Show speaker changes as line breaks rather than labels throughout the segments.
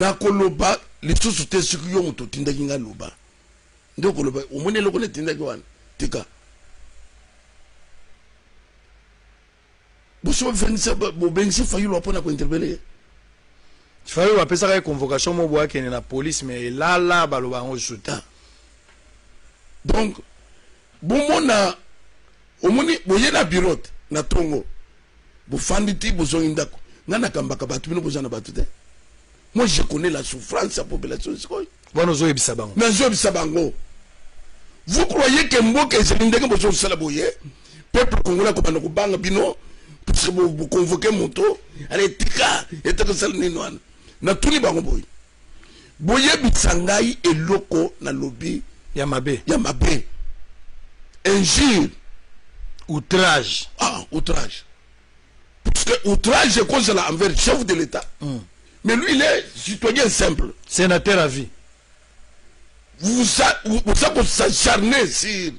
na koloba les sociétés ce qui ont tout tindaki nga loba ndoko koloba omone loko le tindaki wana tika boso venisa bo bensi fayulu apona ko interpeller
fayulu apesa ka convocation mo boa kene na police mais là baloba ngo chuta
donc bomona omoni boyena bureau na tongo bo fanditi bozo indako ngana kambaka batu bino bozana batu te. Moi je connais la souffrance de la population. Vous croyez que Mboka c'est l'indéque pour se salaboyer? Peuple congolais comme nous bang bino pour se vous convoquer moto. Allez tika et tika salninoan. Na tuni bango boy. Boye bitsangai et loko na lobby.
Yamabe.
Injure.
Outrage.
Ah, outrage. Parce que outrage est cause là envers le chef de l'État. Mais lui, il est citoyen simple.
Sénateur à vie.
Vous s'acharnez sur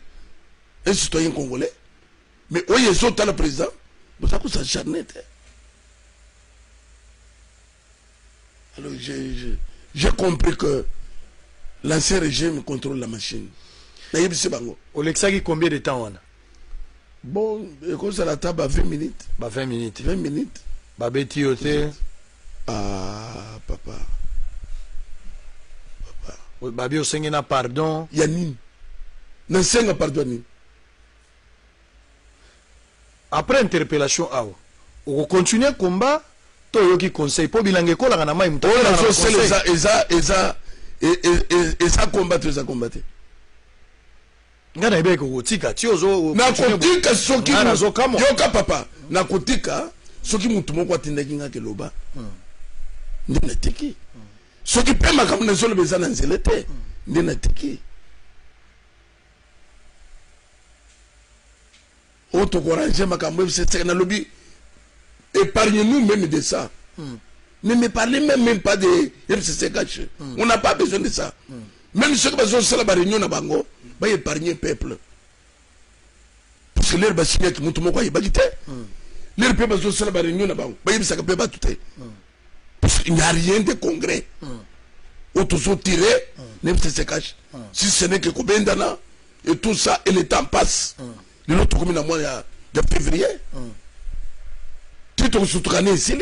un citoyen congolais. Mais oui, ils sont à le président. Vous s'acharnez. Alors, j'ai compris que l'ancien régime contrôle la machine.
Olexaki, combien de temps on a?
Bon, écoute, ça la table à 20 minutes.
20 minutes.
20 minutes.
Babetiote.
Ah, papa.
Babi osengena pardon.
Yanine. N'ensenga pardon.
Après interpellation, on continue le combat. Toi, qui conseille pour bilanguer quoi la nama imta.
Eza combattre, eza combattre.
Ngana ibe ko tika tiozo.
Na kotika soki yoka papa. Na kotika soki mutu moko atindaki nga keloba. Ndena tiki. Soki pema kama nazolo bezana nzelete. Ndena tiki. Auto courage makambo c'est na lobby. Épargnez-nous même de ça. Ne me parlez même pas de FCC caché. On n'a pas besoin de ça. Même ceux qui ont fait la réunion na bango, va épargner le peuple. Parce que l'air basigné qui monte mon quoi, il va quitter. L'air peuple ont fait la réunion na bango, va y ça peut pas tout. Parce qu'il n'y a rien de congrès. Auto sont tirés, l'FCC caché. Si ce n'est que Kobendana et tout ça, et le temps passe. De l'autre commune à moi, il y a février. Tu te soutiens ici.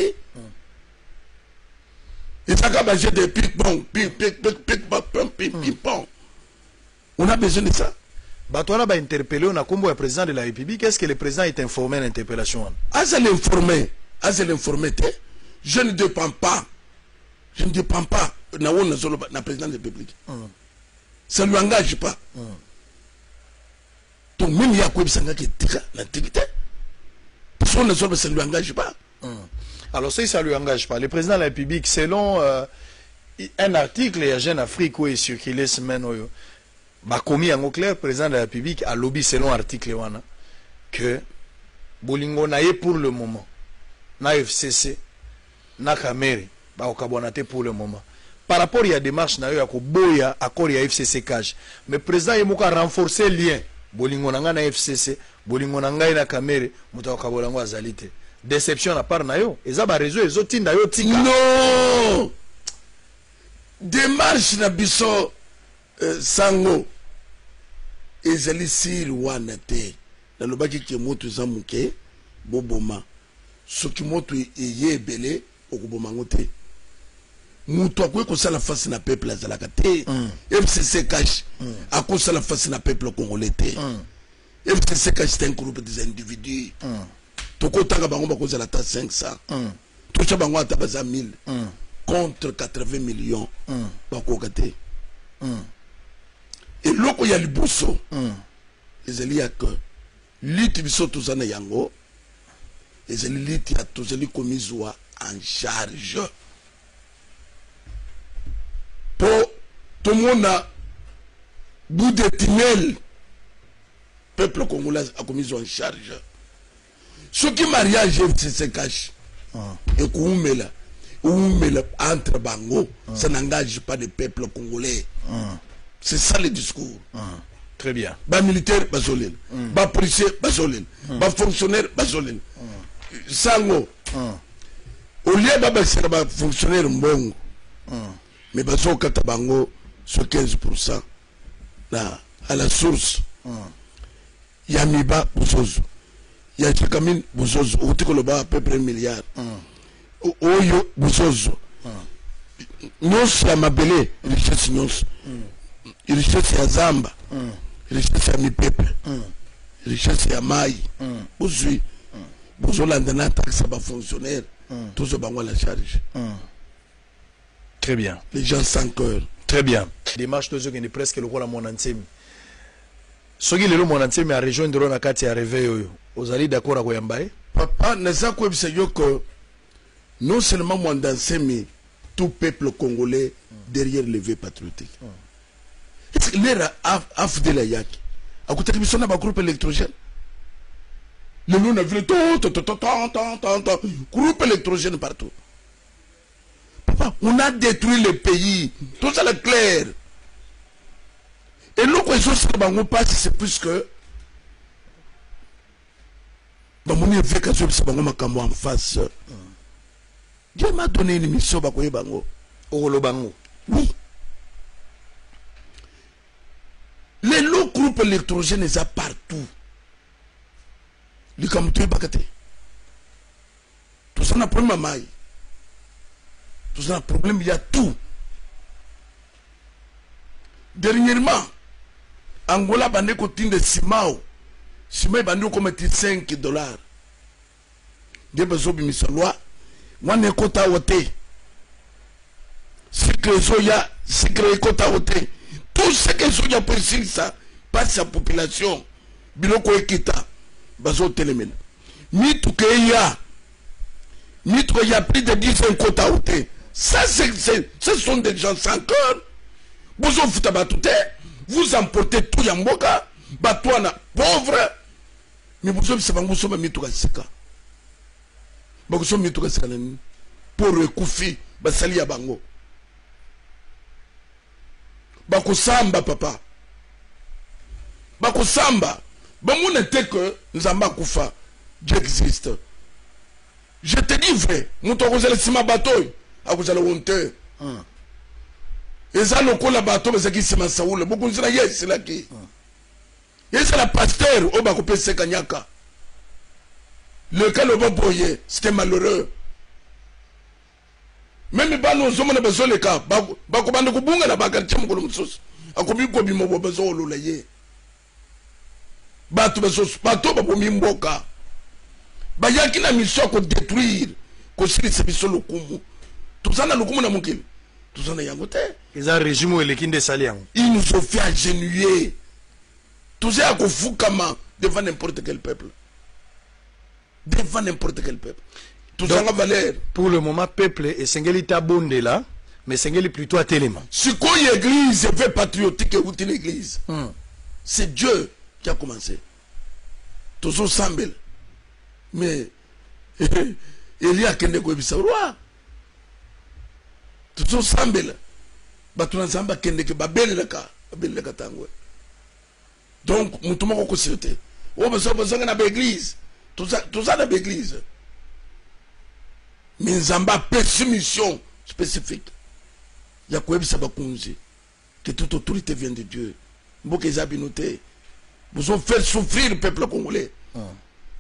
Et ça va manger des pic-pong, pic-pong. On a besoin de ça.
Batouana va interpeller, on a combo le président de la République. Est-ce que le président est informé de l'interpellation?
Ah, c'est l'informé. Je ne dépends pas. Je ne dépends pas. Na président de la République. Ça ne lui engage pas. Donc, même il y a quoi qui est l'antiquité. Parce qu'on ne ça ne lui engage pas.
Alors, si ça ne lui engage pas, le président de la République, selon un article, il y a Jeune Afrique où il circulait semaine, bah, commis en clair, le président de la République a lobby selon l'article que Bolingo naïe pour le moment, na FCC, na Kamere, bah, au Kabonate pour le moment. Par rapport à la démarche, na yo boya accord ya FCC cash. Mais le président il a renforcé le lien. Bolingo nanga na FCC, Bolingo nanga na Kamere, muta Kabolango azalite. Déception à part na yo. Eza ba réseau ezo tinda yo tika.
Non. Démarche na biso sango ezali sir wana te. Na lobaki ke moto zamuke boboma. Soki moto eyebele okuboma ngote. Muto akwe ko sala face na peuple azalaka te. FCC cash ako sala face na peuple congolais te. FCC cash c'est un groupe des individus. Toko tanga bango bakoza la ta 500. Toucha bango ata baza 1000 contre 80 millions. Bako kate. Et loko ya liboso. Ezali ya que liti biso tozana yango. Ezali liti ya tozali komizwa en charge. Tout le monde a bout de tunnel. Peuple congolais a commis en charge. Ce qui mariage se cache. Et Koumela entre Bango, ça n'engage pas le peuple congolais. C'est ça le discours.
Très bien.
Bas militaire, basolil. Bas policier, basolil. Bas fonctionnaire, basolil. Sango. Au lieu de fonctionnaire mbongo. mais bazo kata bango sur 15% là à la source. Yamiba Bouzozo. Yachikamin Bouzozo. Outikoloba à peu près 1 milliard. Oyo Bouzozo. Nyos ya mabele richesse nyos. Richesse ya zamba. Richesse ya mipepe. Richesse ya mai. Bozui. Bozolanda na taxe ba fonctionnaire. Tout ce bango la charge.
Très bien.
Les gens sans cœur.
Très bien. Démarche de ceux qui est presque le rôle à mon entier. Ce qui est le mon entier mais à rejoindre na kati ya réveil aux alliés d'accord à Koyambaye.
Papa, n'est-ce pas que non seulement mon dansé mais tout peuple congolais derrière le vœu patriotique. Est-ce que l'ère a fait la yak? À côté de lui, on a un groupe électrogène. Le nom a vu groupe électrogène partout. Papa, on a détruit le pays. Tout ça est clair. Et nous, quand ils passe, c'est plus que. Dans mon éducation, c'est en face. Dieu m'a donné une mission. Oui. Les lots groupes électrogènes sont partout. Les camoutés bakate. Tout ça n'a pas de maille. Tout ça n'a pas de problème, il y a tout. Dernièrement, Angola bandé côté de Simao. Simao bandé comme $5. Des besoins de mise en loi. Wane kota wote. Sikre soya, sikre kota wote. Tout ce que soya précise ça passe à la population. Biloko ekita. Bazo telemel. Mitu ke ya. Mitu ke ya plus de 10 kota wote. Ça ce sont des gens sans cœur. Vous en foutez batouté. Vous emportez tout yamboka. Batouana pauvre. Mais vous savez vous sommes mitu ka sika. Vous sommes mitu ka sika pour Koufi basali ya bango. Bakosamba papa. Bakosamba. Bon, n'était que Nzamba Koufa. Dieu existe. Je te dis vrai. Nous t'avons le ciment bateau. À vous allez honte. Et ça, le coup la bateau, mais c'est qui c'est ma saoule. Beaucoup de gens, c'est là qui. Et c'est la pasteur au Bakopé Sekanyaka. Le cas le bon boyer, c'était malheureux. Même pas nous sommes besoin de cas. Bakobande Kubunga la bagarre, Moukolomsos. A combien de combien de besoin de l'oulaye. Bateau, bateau, bateau, mimboka. Bayaki na mission qu'on détruire, qu'on se laisse le kumu. Tout ça, na le kumu na mukil. Tout ça, na yangote.
Ils ont un régime où les kindes saliang.
Ils nous ont fait agenouiller. Tout ça, qu'on fout comment devant n'importe quel peuple. Devant n'importe quel peuple. Tout ça, la valeur.
Pour le moment, peuple est Sengeli Tabonde là, mais Sengeli plutôt à Téléma.
Si quoi l'église est fait patriotique et outil l'église, c'est Dieu qui a commencé. Tout ça semble. Mais il y a qu'un égoïste roi. Tout ça semble. Batuna Zamba Kendeke Babel Laka. Babel Laka Tango. Donc, nous tomons en consulté. On a besoin de l'église. Tout ça dans l'église. Mais Zamba peut une mission spécifique. Il y a quoi que toute autorité vient de Dieu. Vous ont fait souffrir le peuple congolais.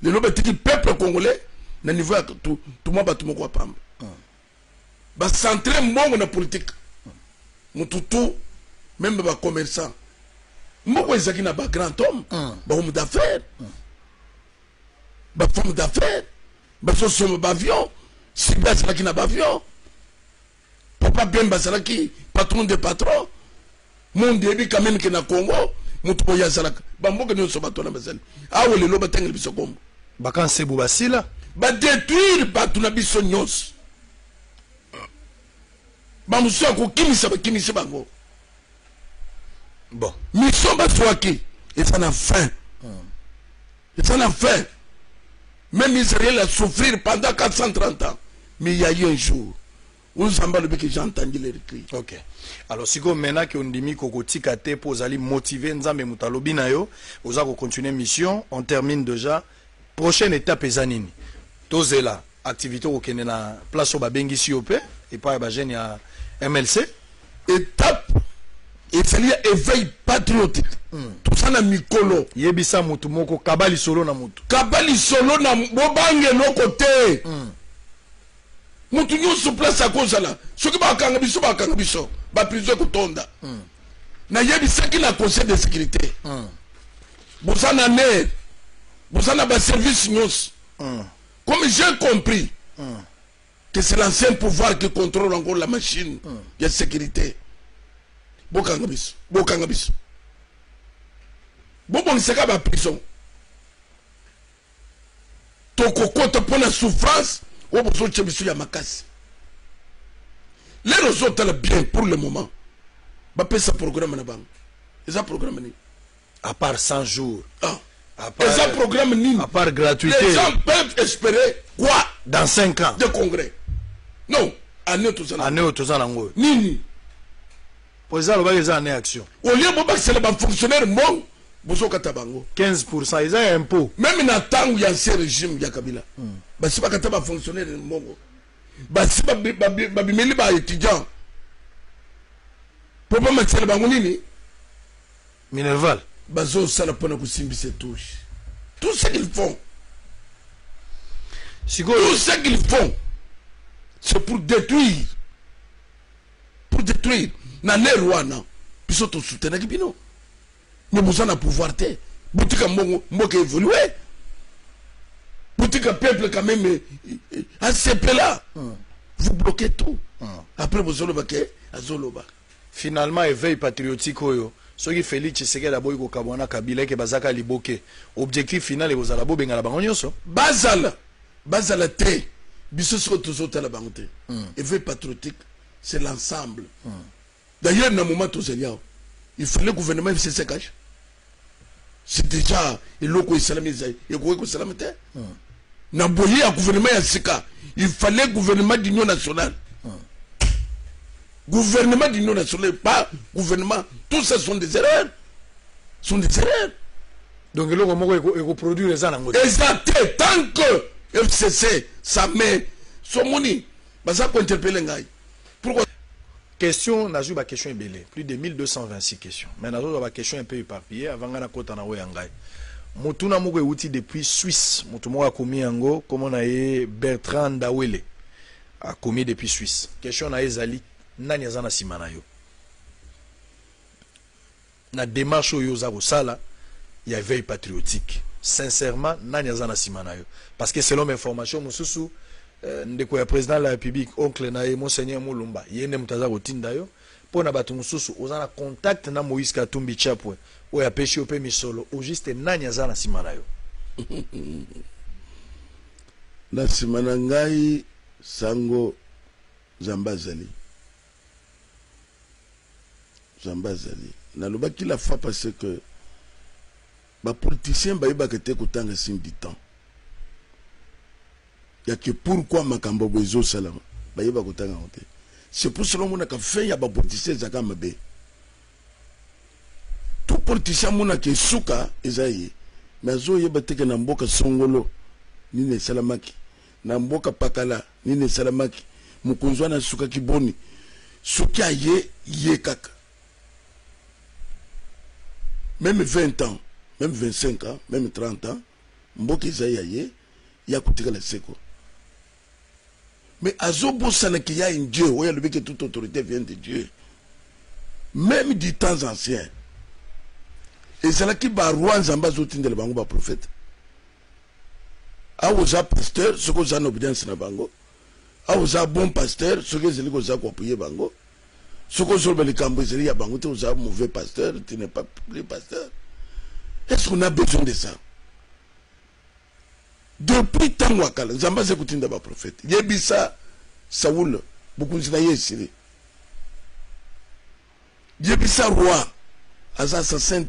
Le peuple congolais, na niveau tout le monde va tout le monde pamba. Ba centrer mon na politique. Mon tout même ba commerçant. Mboko ezaki na ba grand homme, ba homme d'affaires. Ba femme d'affaires, ba somme ba avion, si ba zaki na ba avion. Papa bien bazalaki patron de patron. Mon début quand même que na Congo, mutu boya zalaka. Ba mboka nyo so bato na bazali. Awo lelo batengeli biso kombo.
Bakanse Boubasila.
Ba détruire bato na biso nyos. Ba muso ko kimisa bango.
Bon.
Mission baswaki et ça n'a fin. Et ça n'a fin. Même Israël a souffert pendant 430 ans. Mais il y a eu un jour où j'ai entendu les cris.
Ok. Alors, si vous maintenant que on dit que pour aller motiver Nzambe Mutalobi na yo, vous allez continuer mission. On termine déjà. Prochaine étape est Zanini. Tozela activité au Kenya na place au Babengi Siopé et pas à Bajen ya MLC.
étape ezali éveil patriotique tout ça na mikolo
yebisa mutu moko kabali solo na mutu
bobange eloko te mutu nyonso place akozala soki bakanga biso baprison kotonda nayebisaki na conseil de sécurité boza na ner boza na baservice nyonso comme j'ai compris que c'est l'ancien pouvoir qui contrôle encore la machine de sécurité. Bokanga biso. Bobongisaka ba prison. Tokokota pona souffrance, obozo tchebiso ya makasi. Les résultats bien pour le moment. Ba pesa programme na bango. Eza programme ni.
À part 100 jours.
Eza programme ni.
À part gratuité.
Les gens peuvent espérer quoi
dans 5 ans
de congrès. Non, année tout ça. Nini.
Pour ça, le année action.
Au lieu de c'est les fonctionnaires bon, bozo katabango.
15%, ils ont impôt.
Même dans temps où il y a un régime, il y a Kabila. Bah si pas kataba fonctionnaire mongo. Bah si pas bimeli ba étudiant. Pour pas mettre les bango nini.
Minerval.
Bazo sala pona kusimbi se touche. Tout ce qu'ils font. Tout ce qu'ils font. C'est pour détruire. Pour détruire. Nané Rwanda. Puis surtout soutenir Kibino. Mais vous en avez pouvoir. Boutique mboka évolué. Boutique peuple quand même. ACP là. Vous bloquez tout. Après vous allez baquer à Zoloba.
Finalement, éveil patriotique. Ce qui Félix Tshisekedi d'abord ko kabwana Kabila ke bazaka liboke. Objectif final et vous allez benga la bango nyonso.
Bazala te. Biso soko tozo la bango te. Éveil patriotique, c'est l'ensemble. D'ailleurs, dans le moment où il fallait le gouvernement se cache. C'est déjà il fallait le gouvernement d'union nationale. Gouvernement d'union nationale, pas gouvernement. Tout ça sont des erreurs.
Donc, il faut produire les gens.
Exact. Tant que FCC, ça met son moni, ça peut interpeller. Pourquoi?
Question, n'a pas question ébélée. Plus de 1226 questions. Mais n'a pas question un peu éparpillée. Avant qu'on a côté na Oyangay. Mutuna moko outil depuis Suisse. Mutumo a commis ango. Comme on a eu Bertrand Dawele a commis depuis Suisse. Question na ezali nani azana simana yo. Na démarche yo za sala, il y a veille patriotique. Sincèrement, nani azana simana yo. Parce que selon mes informations, mususu ndeko ya président de la République oncle na ye monseigneur Mulumba yene mutaza kotinda yo pona batu mususu ozana contact na Moïse Katumbi Chapwe oya peshi ope misolo o juste nani azana simana yo
na simana ngai sango Zambazali na lobaki la fois parce que ba politicien ba yeba kete kutanga sim du temps. Il y a que pourquoi Makambo Bozo Salam. C'est pour cela que fait ya ba politicien zaka mabe. Tout politicien mona ke suka ezayi. Mais zo yeba teke na mboka songolo ni ne salamaki. Na mboka pakala ni ne salamaki. Mukunzwa na suka kiboni. Suki aye ye kaka. Même 20 ans, même 25 ans, même 30 ans, mboka ezayi aye ya kutika la seko. Mais Azobo qu'il y a un Dieu, oui, que toute autorité vient de Dieu. Même du temps ancien. Et c'est là qu'il va roi Zamba Zotin de la Bango prophète. Aouza pasteur, ce que j'ai en obédience na Bango. Aouza bon pasteur, ce que j'ai dit pour appuyer Bango. Ce que j'ai dit pour appuyer Bango, tu es un mauvais pasteur, tu n'es pas plus pasteur. Est-ce qu'on a besoin de ça? Depuis tant wakala, Zamba Zekutin d'aba prophète. Yebisa Saoul, beaucoup de Yesiri. Yebisa roi, Aza assassin,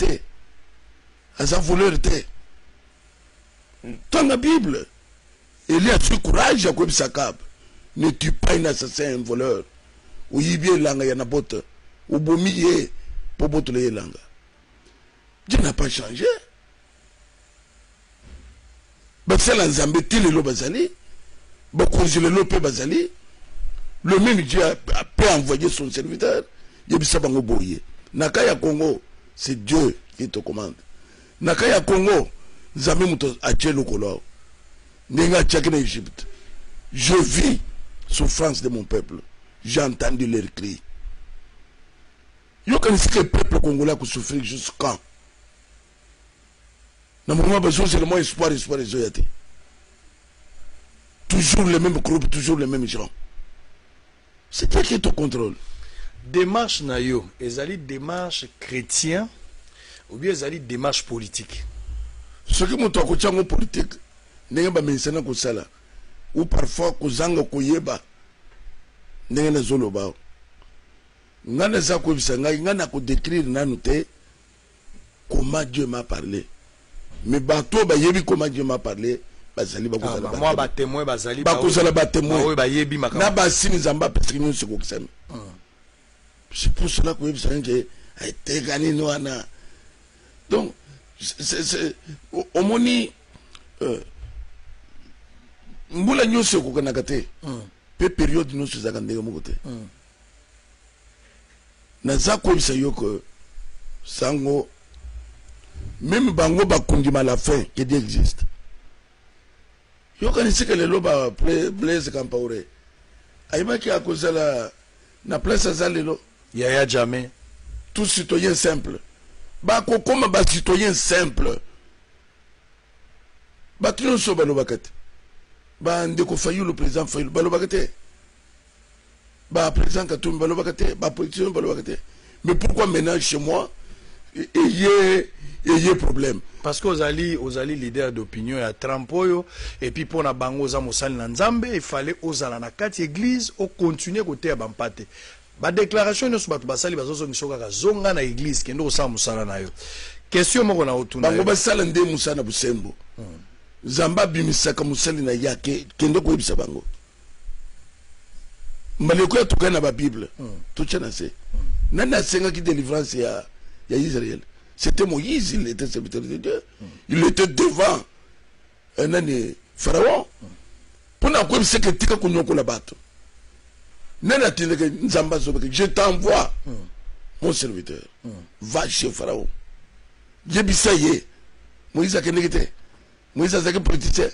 Aza voleur. Dans la Bible, il y a ce courage à Kwebisa Kab. Ne tue pas un assassin, un voleur. Ou yibie langa yanabote. Ou bomiye, pobote le langa. Dieu n'a pas changé. Basala Nzambe tili lo bazali, bakonjele lo pe bazali, le même Dieu peut envoyer son serviteur, yebisa bango boye naka ya Congo c'est Dieu qui te commande naka ya Congo nzambe muto atie lokolo nenga tchaki na Égypte je vis souffrance de mon peuple j'ai entendu leurs cris yo kanisi que le peuple congolais a souffrir jusqu'à na moment besoin c'est le moins espoir zoyate toujours les mêmes groupes toujours les mêmes gens c'est toi qui est au contrôle
démarche na yo ezali démarche chrétien ou bien ezali démarche politique
ce qui monte ko tsango politique ndenge ba mensana ko sala ou parfois ko zanga ko yeba ndenge na zolo ba ngana za ko bisanga ngana ko décrire nanu te comment Dieu m'a parlé mais bato ba yebi comment Dieu m'a parlé bazali ba ko sala ba
moi ba témoin bazali
ba ko sala ba témoin
ba yebi makamba
na ba sini zamba parce que nous se ko kisami c'est pour cela que Yebisanga a été gagné noana. Donc, c'est au moni mbula nyose ko kanakate pe période nous se zakande mo kote na zako bisa yoko sango même bango ba kundima la fin que Dieu existe yoka ni sike le loba Blaise Compaoré ayima ki akozala na place azalelo
Yaya Jammeh
tout citoyen simple ba ko comme ba citoyen simple ba tino so ba lobakate ba ndeko Fayulu président Fayulu ba lobakate ba président Katumbi ba lobakate ba politicien ba lobakate mais pourquoi maintenant chez moi ayez problème
parce que ozali leader d'opinion ya Trampoyo et puis pour na bango za mosali na Nzambe il fallait ozala na kati église au continuer côté ya bampate ba déclaration no subatu basali bazozo ngisoka ka zonga na église kendo osala musala na yo question moko na otuna
bango basala nde musana busembo Zamba bimisaka musali na yake kendo ko ebisa bango maleko ya tukana ba Bible tout tient assez nana senga ki délivrance ya Israël c'était Moïse il était serviteur de Dieu il était devant un année pharaon pour na ko ebisa ke tika kunyoko la bato nana tineke nzamba zobeke je t'envoie mon serviteur va chez pharaon yebisa ye Moïse akenekete Moïse a politicien.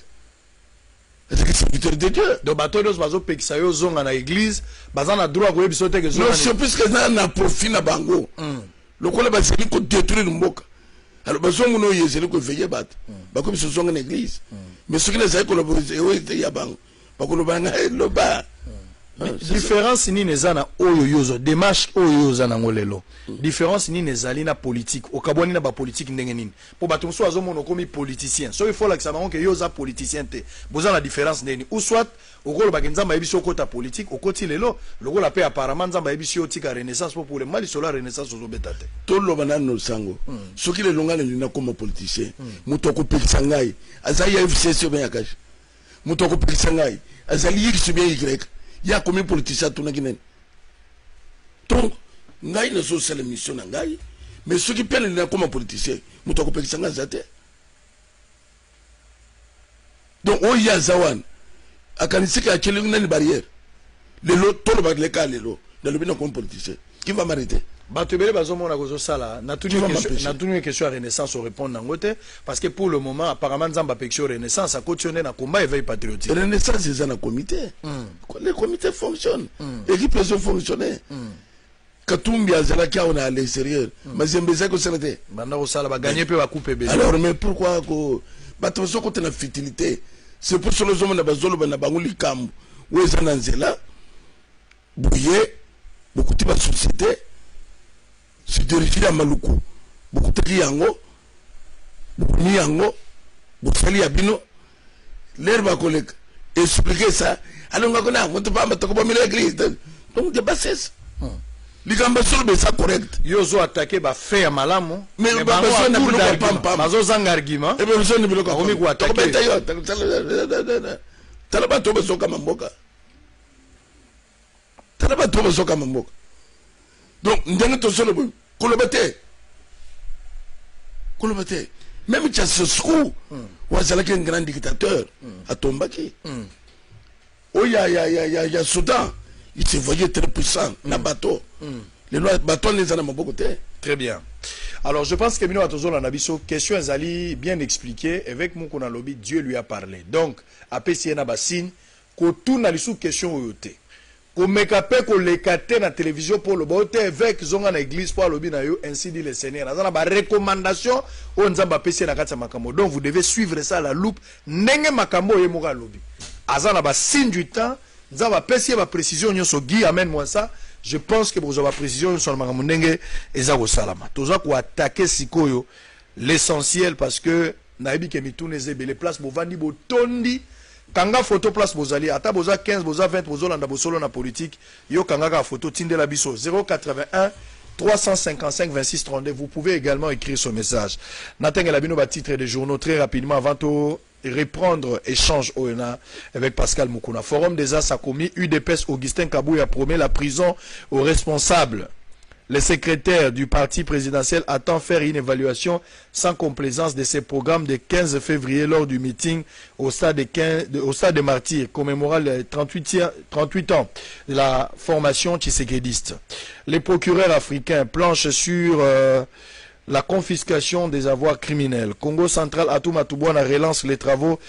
C'est serviteur de Dieu.
Donc bateau dos bazo pekisa yo zonga na église, bazana droit ko ebisote ke zonga.
Non, c'est plus que ça na profit na bango. Le kole ba seli ko détruire mboka. Alors bazo muno yezeli ko veiller bat. Ba ko biso zonga na église. Mais ce qui les a collaboré ya bango. Ba ko lo banga lo ba.
Différence ni nezana oyo yozo démarche oyo yozo na ngolelo différence ni nezali na politique okabwani na ba politique ndenge nini po bato muso azomono komi politicien so il faut la que ça bango ke yoza politicien te boza la différence ndeni ou soit okolo ba nzamba yebiso kota politique okoti lelo lokolo pe apparemment nzamba yebiso tika renaissance pour le mali sur la renaissance ozo betate
to lo banano sango soki le longana lina comme politicien muto ko pekisa ngai azali ya FCC ben yakash muto ko pekisa ngai azali yiki bien y ya comme politicien tout na donc ngai na so sala mission na ngai mais ceux qui pèlent na comme politicien muto ko pekisa ngai zate donc o ya zawan akanisika akeli na barrière le lot tout le cas le lot dans le bien comme politicien qui va m'arrêter
Batubele bazomona kozo sala na tuni question à renaissance au répondre nangote parce que pour le moment apparemment Nzamba pection renaissance a continué na combat éveil patriotique
renaissance c'est un comité les comités fonctionnent l'équipe peut fonctionner Katumbi azala kia on a à l'extérieur mais zembeza ko sanate
banda ko sala ba gagner pe ba couper bébé
alors mais pourquoi ko bato ko tena futilité c'est pour cela que na bazolo bana banguli kambu weza na nzela bouyer beaucoup de société se diriger à Maluku beaucoup de yango beaucoup ni yango bofali abino l'herbe collègue expliquer ça alors on a on te pas mettre comme l'église donc de bassesse ligamba sur be ça correct
yozo attaquer ba fait à malamu
mais ba besoin na bilo pam
bazo zanga argument
et besoin na bilo
ko mi ko attaquer
talaba to besoin kama mboka talaba to besoin kama mboka donc ndenge to solo kolobete même Ceausescu wazala un grand dictateur à Tombaki oh ya Soudan il se voyait très puissant na bateau Les lois, bâton les en a beaucoup côté.
Très bien. Alors, je pense que Mino Atozo Lanabiso, question Zali bien expliquée, avec mon qu'on a lobby, Dieu lui a parlé. Donc, après Siena Bassine, qu'on tourne à l'issue question au yoté. Qu'on mekape, qu'on l'écate na télévision pour le bote, avec zonga na église pour lobby na yo, ainsi dit le Seigneur. Dans la recommandation, on zamba pesi na kata makambo. Donc, vous devez suivre ça à la loupe. Nenge makambo ye moga lobby. Azana ba signe du temps, zamba pesi ba précision nyoso Guy, amène-moi ça. Je pense que vous avez précision sur le Magamundenge et Zago Salama. Tout ça pour attaquer Sikoyo, l'essentiel parce que Naibi Kemitoune les places Bovandi Botondi, Kanga photo place Bozali, Ata Boza 15, Boza 20, Bozolanda Bosolo na politique, Yo Kanga photo Tinde la Bisso 081 355 26 32. Vous pouvez également écrire ce message. Nathan Elabino va titre des journaux très rapidement avant de reprendre échange ONA avec Pascal Moukouna. Forum des As a commis UDPS Augustin Kabouya promet la prison aux responsables. Le secrétaire du parti présidentiel attend faire une évaluation sans complaisance de ces programmes de 15 février lors du meeting au stade de Martyrs, commémorant les 38 ans de la formation tshisekédiste. Les procureurs africains planchent sur la confiscation des avoirs criminels. Congo central, Atouma Toubouana relance les travaux.